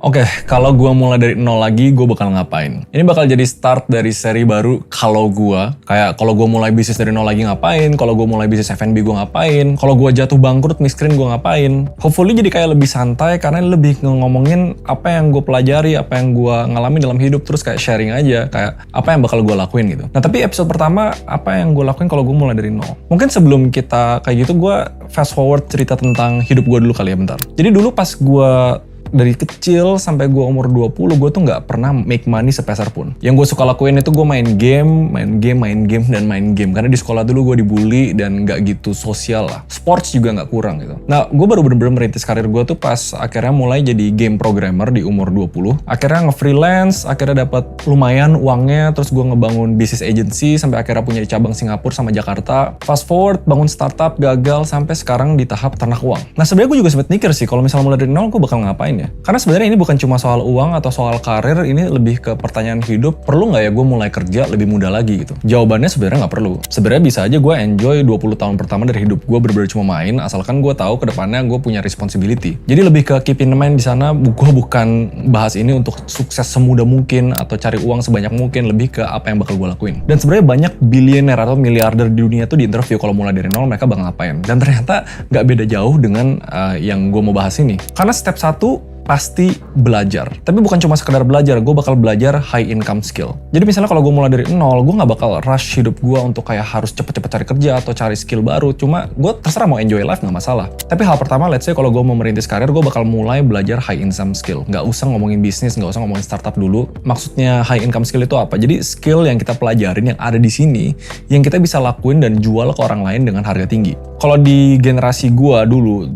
Oke, kalau gue mulai dari nol lagi, gue bakal ngapain? Ini bakal jadi start dari seri baru kalau gue. Kayak kalau gue mulai bisnis dari nol lagi ngapain, kalau gue mulai bisnis F&B gue ngapain, kalau gue jatuh bangkrut miskin gue ngapain. Hopefully jadi kayak lebih santai karena lebih ngomongin apa yang gue pelajari, apa yang gue ngalami dalam hidup, terus kayak sharing aja, kayak apa yang bakal gue lakuin gitu. Nah tapi episode pertama, apa yang gue lakuin kalau gue mulai dari nol. Mungkin sebelum kita kayak gitu, gue fast forward cerita tentang hidup gue dulu kali ya bentar. Jadi dulu pas gue dari kecil sampai gue umur 20, gue tuh nggak pernah make money sepeser pun. Yang gue suka lakuin itu gue main game, dan main game. Karena di sekolah dulu gue dibully dan nggak gitu sosial lah. Sports juga nggak kurang gitu. Nah, gue baru bener-bener merintis karir gue tuh pas akhirnya mulai jadi game programmer di umur 20. Akhirnya nge-freelance, akhirnya dapat lumayan uangnya, terus gue ngebangun bisnis agency sampai akhirnya punya cabang Singapura sama Jakarta. Fast forward, bangun startup, gagal, sampai sekarang di tahap ternak uang. Nah, sebenarnya gue juga sempet mikir sih, kalau misalnya mulai dari nol, gue bakal ngapain ya? Karena sebenarnya ini bukan cuma soal uang atau soal karir, ini lebih ke pertanyaan hidup, perlu nggak ya gue mulai kerja lebih muda lagi gitu? Jawabannya sebenarnya nggak perlu. Sebenarnya bisa aja gue enjoy 20 tahun pertama dari hidup gue bener-bener cuma main, asalkan gue tahu ke depannya gue punya responsibility. Jadi lebih ke keep in mind di sana, gue bukan bahas ini untuk sukses semudah mungkin atau cari uang sebanyak mungkin, lebih ke apa yang bakal gue lakuin. Dan sebenarnya banyak bilioner atau miliarder di dunia tuh di interview kalau mulai dari nol mereka bakal ngapain. Dan ternyata nggak beda jauh dengan yang gue mau bahas ini. Karena step 1 pasti belajar. Tapi bukan cuma sekedar belajar, gue bakal belajar high income skill. Jadi misalnya kalau gue mulai dari nol, gue nggak bakal rush hidup gue untuk kayak harus cepet-cepet cari kerja atau cari skill baru. Cuma gue terserah mau enjoy life, nggak masalah. Tapi hal pertama, let's say kalau gue mau merintis karir, gue bakal mulai belajar high income skill. Nggak usah ngomongin bisnis, nggak usah ngomongin startup dulu. Maksudnya high income skill itu apa? Jadi skill yang kita pelajarin yang ada di sini, yang kita bisa lakuin dan jual ke orang lain dengan harga tinggi. Kalau di generasi gue dulu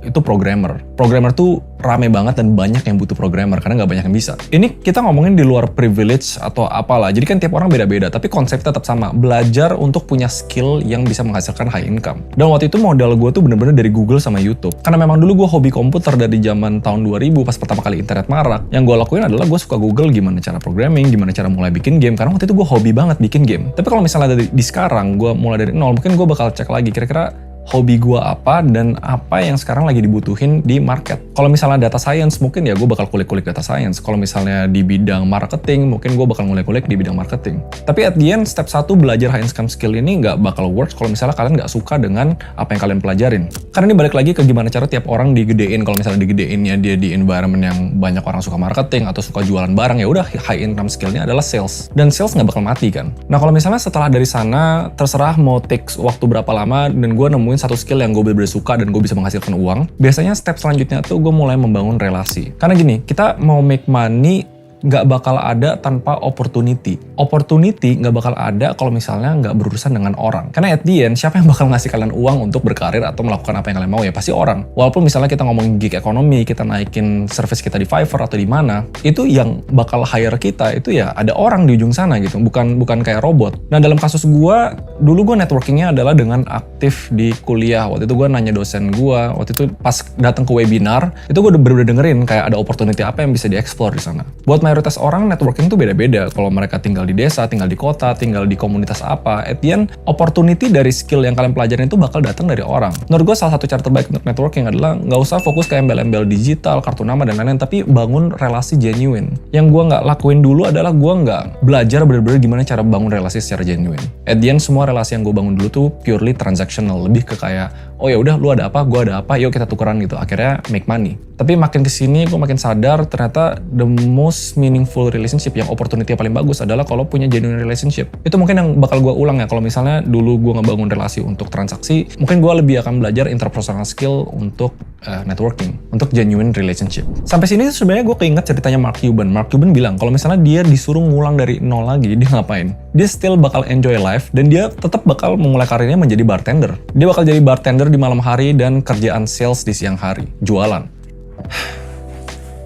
itu programmer. Programmer tuh rame banget dan banyak yang butuh programmer karena nggak banyak yang bisa. Ini kita ngomongin di luar privilege atau apalah. Jadi kan tiap orang beda-beda, tapi konsep tetap sama. Belajar untuk punya skill yang bisa menghasilkan high income. Dan waktu itu modal gue tuh bener-bener dari Google sama YouTube. Karena memang dulu gue hobi komputer dari zaman tahun 2000 pas pertama kali internet marak. Yang gue lakuin adalah gue suka Google gimana cara programming, gimana cara mulai bikin game. Karena waktu itu gue hobi banget bikin game. Tapi kalau misalnya di sekarang gue mulai dari nol, mungkin gue bakal cek lagi kira-kira hobi gue apa dan apa yang sekarang lagi dibutuhin di market. Kalau misalnya data science, mungkin ya gue bakal kulik-kulik data science. Kalau misalnya di bidang marketing, mungkin gue bakal ngulik-kulik di bidang marketing. Tapi at the end, step 1 belajar high income skill ini nggak bakal works kalau misalnya kalian nggak suka dengan apa yang kalian pelajarin. Karena ini balik lagi ke gimana cara tiap orang digedein. Kalau misalnya digedeinnya dia di environment yang banyak orang suka marketing atau suka jualan barang, ya udah high income skillnya adalah sales. Dan sales nggak bakal mati kan. Nah kalau misalnya setelah dari sana, terserah mau take waktu berapa lama dan gue nemuin satu skill yang gue bener-bener suka dan gue bisa menghasilkan uang, biasanya step selanjutnya tuh gue mulai membangun relasi. Karena gini, kita mau make money nggak bakal ada tanpa opportunity. Opportunity nggak bakal ada kalau misalnya nggak berurusan dengan orang. Karena at the end, siapa yang bakal ngasih kalian uang untuk berkarir atau melakukan apa yang kalian mau? Ya pasti orang. Walaupun misalnya kita ngomongin gig ekonomi, kita naikin service kita di Fiverr atau di mana, itu yang bakal hire kita itu ya ada orang di ujung sana gitu, bukan kayak robot. Nah dalam kasus gue, dulu gue networkingnya adalah dengan aktif di kuliah. Waktu itu gue nanya dosen gue, waktu itu pas datang ke webinar, itu gue udah bener-bener dengerin kayak ada opportunity apa yang bisa dieksplor di sana. Buat mayoritas orang networking tuh beda-beda. Kalau mereka tinggal di desa, tinggal di kota, tinggal di komunitas apa, at the end, opportunity dari skill yang kalian pelajarin itu bakal datang dari orang. Menurut gue salah satu cara terbaik untuk networking adalah nggak usah fokus ke embel-embel digital, kartu nama dan lain-lain, tapi bangun relasi genuine. Yang gue nggak lakuin dulu adalah gue nggak belajar bener-bener gimana cara bangun relasi secara genuine. At the end, semua relasi yang gue bangun dulu tuh purely transactional, lebih ke kayak, oh ya udah, lu ada apa, gue ada apa, yuk kita tukeran gitu. Akhirnya make money. Tapi makin kesini gue makin sadar ternyata the most meaningful relationship, yang opportunity yang paling bagus adalah kalau punya genuine relationship. Itu mungkin yang bakal gue ulang ya. Kalau misalnya dulu gue ngebangun relasi untuk transaksi, mungkin gue lebih akan belajar interpersonal skill untuk networking, untuk genuine relationship. Sampai sini sebenarnya gue keinget ceritanya Mark Cuban. Mark Cuban bilang kalau misalnya dia disuruh ngulang dari nol lagi, dia ngapain? Dia still bakal enjoy life dan dia tetap bakal memulai karirnya menjadi bartender. Dia bakal jadi bartender di malam hari dan kerjaan sales di siang hari, jualan.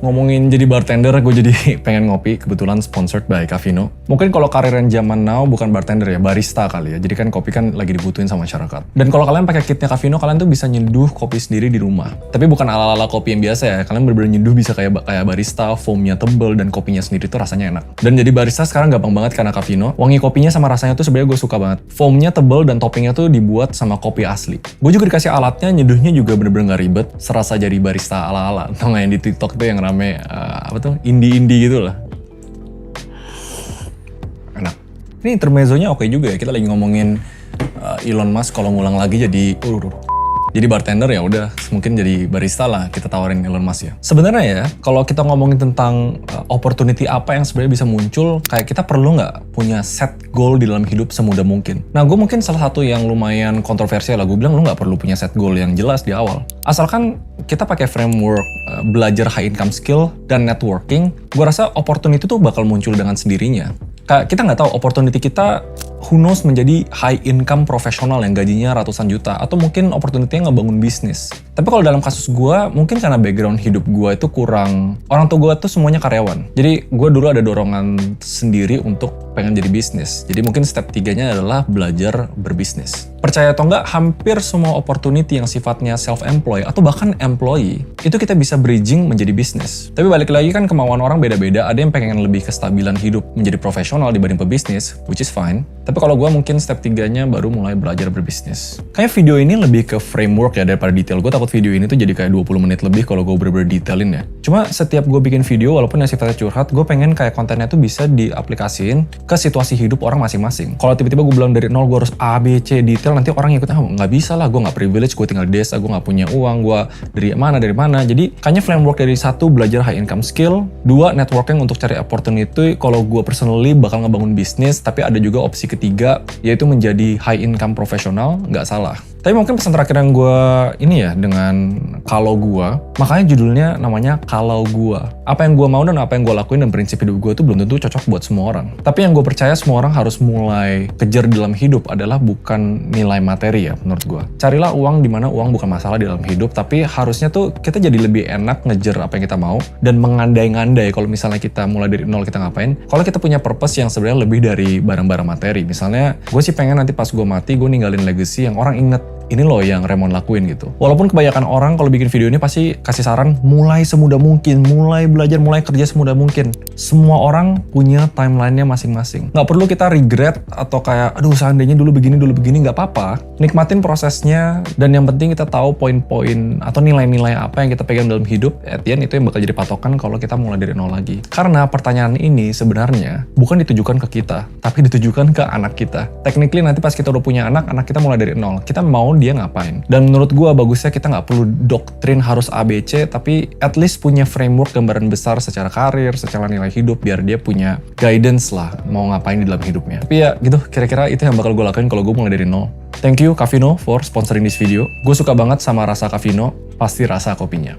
Ngomongin jadi bartender, gue jadi pengen ngopi, kebetulan sponsored by Cafino. Mungkin kalau kariran zaman now bukan bartender ya, barista kali ya. Jadi kan kopi kan lagi dibutuhin sama masyarakat. Dan kalau kalian pakai kitnya Cafino, kalian tuh bisa nyeduh kopi sendiri di rumah. Tapi bukan ala-ala kopi yang biasa ya, kalian bener-bener nyeduh bisa kayak barista, foamnya tebel dan kopinya sendiri tuh rasanya enak. Dan jadi barista sekarang gampang banget karena Cafino. Wangi kopinya sama rasanya tuh sebenarnya gue suka banget. Foamnya tebel dan toppingnya tuh dibuat sama kopi asli. Gue juga dikasih alatnya, nyeduhnya juga bener-bener gak ribet, serasa jadi barista ala-ala. Tau gak yang di TikTok tuh yang rame apa tuh, indie gitu lah. Enak. Ini intermezzonya oke juga ya, kita lagi ngomongin Elon Musk kalau ngulang lagi jadi bartender, ya udah mungkin jadi barista lah, kita tawarin Elon Musk ya. Sebenarnya ya, kalau kita ngomongin tentang opportunity apa yang sebenarnya bisa muncul, kayak kita perlu nggak punya set goal di dalam hidup semudah mungkin. Nah, gue mungkin salah satu yang lumayan kontroversial lah, gue bilang lu nggak perlu punya set goal yang jelas di awal. Asalkan kita pakai framework belajar high income skill dan networking, gue rasa opportunity tuh bakal muncul dengan sendirinya. Kayak kita nggak tahu opportunity kita, who knows, menjadi high income profesional yang gajinya ratusan juta, atau mungkin opportunity-nya ngebangun bisnis. Tapi kalau dalam kasus gue, mungkin karena background hidup gue itu kurang, orang tua gue tuh semuanya karyawan. Jadi gue dulu ada dorongan sendiri untuk pengen jadi bisnis. Jadi mungkin step 3-nya adalah belajar berbisnis. Percaya atau enggak, hampir semua opportunity yang sifatnya self-employed atau bahkan employee, itu kita bisa bridging menjadi bisnis. Tapi balik lagi kan kemauan orang beda-beda, ada yang pengen lebih kestabilan hidup menjadi profesional dibanding pebisnis, which is fine. Tapi kalau gue mungkin step 3-nya baru mulai belajar berbisnis. Kayak video ini lebih ke framework ya daripada detail. Gue takut video ini tuh jadi kayak 20 menit lebih kalau gue bener-bener detailin ya. Cuma setiap gue bikin video, walaupun yang sifatnya curhat, gue pengen kayak kontennya tuh bisa diaplikasiin ke situasi hidup orang masing-masing. Kalau tiba-tiba gue bilang dari nol gue harus A, B, C detail, nanti orang ikut, nggak bisa lah, gue nggak privilege, gue tinggal di desa, gue nggak punya uang, gue dari mana. Jadi kayaknya framework dari 1, belajar high income skill, 2, networking untuk cari opportunity. Kalau gue personally bakal ngebangun bisnis, tapi ada juga opsi ketiga, yaitu menjadi high income profesional, nggak salah. Tapi mungkin pesan terakhir yang gue ini ya, dengan kalau gue, makanya judulnya namanya kalau gue. Apa yang gue mau dan apa yang gue lakuin dan prinsip hidup gue itu belum tentu cocok buat semua orang. Tapi yang gue percaya semua orang harus mulai kejar dalam hidup adalah bukan nilai materi ya menurut gue. Carilah uang di mana uang bukan masalah di dalam hidup, tapi harusnya tuh kita jadi lebih enak ngejar apa yang kita mau dan mengandai-ngandai kalau misalnya kita mulai dari nol kita ngapain. Kalau kita punya purpose yang sebenarnya lebih dari barang-barang materi. Misalnya gue sih pengen nanti pas gue mati gue ninggalin legacy yang orang inget, ini loh yang Raymond lakuin gitu. Walaupun kebanyakan orang kalau bikin video ini pasti kasih saran mulai semudah mungkin, mulai belajar, mulai kerja semudah mungkin. Semua orang punya timeline-nya masing-masing. Nggak perlu kita regret atau kayak, aduh seandainya dulu begini, nggak apa-apa. Nikmatin prosesnya, dan yang penting kita tahu poin-poin atau nilai-nilai apa yang kita pegang dalam hidup. At the end itu yang bakal jadi patokan kalau kita mulai dari nol lagi. Karena pertanyaan ini sebenarnya bukan ditujukan ke kita, tapi ditujukan ke anak kita. Technically nanti pas kita udah punya anak kita mulai dari nol. Kita mau dia ngapain. Dan menurut gue bagusnya kita nggak perlu doktrin harus ABC, tapi at least punya framework gambaran besar secara karir, secara nilai hidup, biar dia punya guidance lah mau ngapain di dalam hidupnya. Tapi ya gitu, kira-kira itu yang bakal gue lakuin kalau gue mulai dari nol. Thank you Cafino for sponsoring this video. Gue suka banget sama rasa Cafino, pasti rasa kopinya.